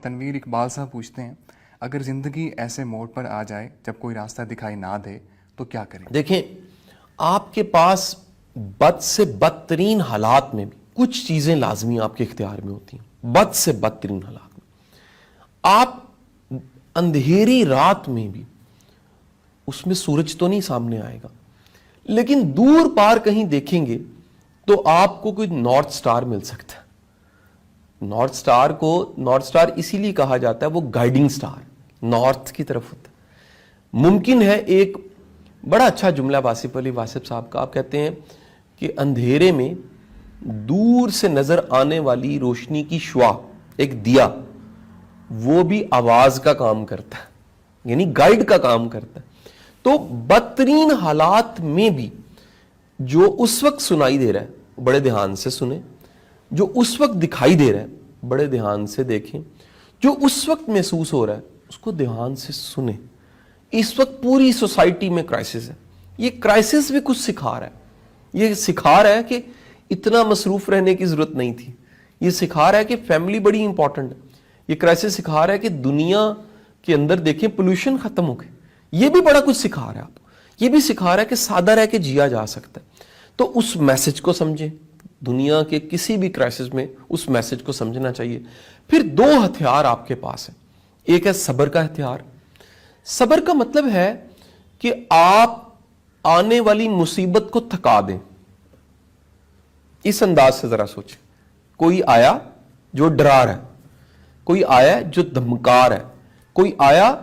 تنویر اقبال صاحب پوچھتے ہیں اگر زندگی ایسے موڑ پر آ جائے جب کوئی راستہ دکھائی نہ دے تو کیا کریں؟ دیکھیں، آپ کے پاس بد سے بدترین حالات میں بھی کچھ چیزیں لازمی آپ کے اختیار میں ہوتی ہیں. بد سے بدترین حالات میں آپ اندھیری رات میں بھی، اس میں سورج تو نہیں سامنے آئے گا، لیکن دور پار کہیں دیکھیں گے تو آپ کو کوئی نارتھ سٹار مل سکتا ہے. نارتھ سٹار اسی لیے کہا جاتا ہے، وہ گائیڈنگ سٹار نارتھ کی طرف ہوتا ہے. ممکن ہے ایک بڑا اچھا جملہ واصف علی واصف صاحب کا، آپ کہتے ہیں کہ اندھیرے میں دور سے نظر آنے والی روشنی کی شعاع، ایک دیا، وہ بھی آواز کا کام کرتا ہے، یعنی گائیڈ کا کام کرتا ہے. تو بدترین حالات میں بھی جو اس وقت سنائی دے رہا ہے بڑے دھیان سے سنیں، جو اس وقت دکھائی دے رہا ہے بڑے دھیان سے دیکھیں، جو اس وقت محسوس ہو رہا ہے اس کو دھیان سے سنیں. اس وقت پوری سوسائٹی میں کرائسس ہے. یہ کرائسس بھی کچھ سکھا رہا ہے. یہ سکھا رہا ہے کہ اتنا مصروف رہنے کی ضرورت نہیں تھی. یہ سکھا رہا ہے کہ فیملی بڑی امپورٹنٹ ہے. یہ کرائسس سکھا رہا ہے کہ دنیا کے اندر دیکھیں پولوشن ختم ہو گئے. یہ بھی بڑا کچھ سکھا رہا ہے آپ کو. یہ بھی سکھا رہا ہے کہ سادہ رہ کے جیا جا سکتا ہے. تو اس میسج کو سمجھیں. دنیا کے کسی بھی کرائسس میں اس میسج کو سمجھنا چاہیے. پھر دو ہتھیار آپ کے پاس ہیں. ایک ہے صبر کا ہتھیار. صبر کا مطلب ہے کہ آپ آنے والی مصیبت کو تھکا دیں. اس انداز سے ذرا سوچیں. کوئی آیا جو ڈرا رہا ہے، کوئی آیا جو دھمکا رہا ہے، کوئی آیا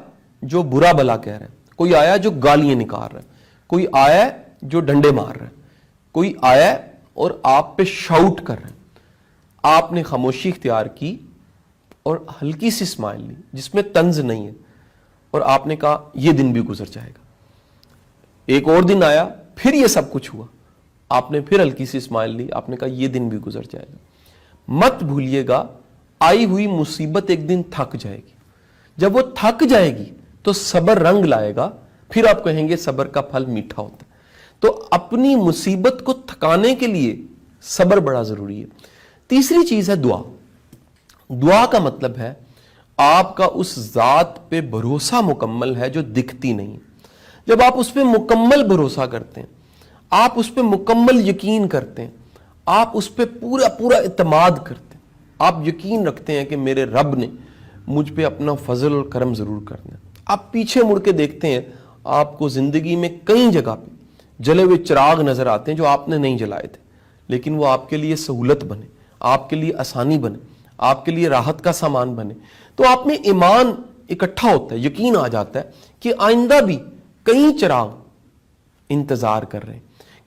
جو برا بلا کہہ رہا ہے، کوئی آیا جو گالیاں نکال رہا ہے، کوئی آیا جو ڈنڈے مار رہا ہے، کوئی آیا اور آپ پہ شاؤٹ کر رہے ہیں. آپ نے خاموشی اختیار کی اور ہلکی سی اسمائل لی جس میں طنز نہیں ہے، اور آپ نے کہا یہ دن بھی گزر جائے گا. ایک اور دن آیا، پھر یہ سب کچھ ہوا، آپ نے پھر ہلکی سی اسمائل لی، آپ نے کہا یہ دن بھی گزر جائے گا. مت بھولیے گا آئی ہوئی مصیبت ایک دن تھک جائے گی. جب وہ تھک جائے گی تو صبر رنگ لائے گا، پھر آپ کہیں گے صبر کا پھل میٹھا ہوتا ہے. تو اپنی مصیبت کو تھکانے کے لیے صبر بڑا ضروری ہے. تیسری چیز ہے دعا. دعا کا مطلب ہے آپ کا اس ذات پہ بھروسہ مکمل ہے جو دکھتی نہیں. جب آپ اس پہ مکمل بھروسہ کرتے ہیں، آپ اس پہ مکمل یقین کرتے ہیں، آپ اس پہ پورا اعتماد کرتے ہیں، آپ یقین رکھتے ہیں کہ میرے رب نے مجھ پہ اپنا فضل اور کرم ضرور کرنا ہے. آپ پیچھے مڑ کے دیکھتے ہیں، آپ کو زندگی میں کئی جگہ پہ جلے ہوئے چراغ نظر آتے ہیں جو آپ نے نہیں جلائے تھے، لیکن وہ آپ کے لیے سہولت بنے، آپ کے لیے آسانی بنے، آپ کے لیے راحت کا سامان بنے. تو آپ میں ایمان اکٹھا ہوتا ہے، یقین آ جاتا ہے کہ آئندہ بھی کئی چراغ انتظار کر رہے ہیں،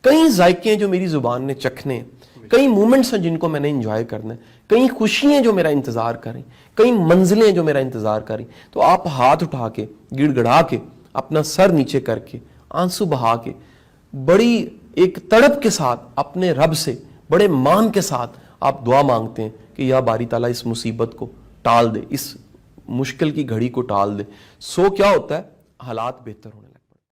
کئی ذائقے ہیں جو میری زبان نے چکھنے ہیں، کئی مومنٹس ہیں جن کو میں نے انجوائے کرنا ہے، کئی خوشیاں جو میرا انتظار کریں، کئی منزلیں جو میرا انتظار کریں. تو آپ ہاتھ اٹھا کے، گڑ گڑا کے، اپنا سر نیچے کر کے، آنسو بہا کے، بڑی ایک تڑپ کے ساتھ اپنے رب سے بڑے مان کے ساتھ آپ دعا مانگتے ہیں کہ یا باری تعالیٰ اس مصیبت کو ٹال دے، اس مشکل کی گھڑی کو ٹال دے. سو کیا ہوتا ہے؟ حالات بہتر ہونے لگتے ہیں.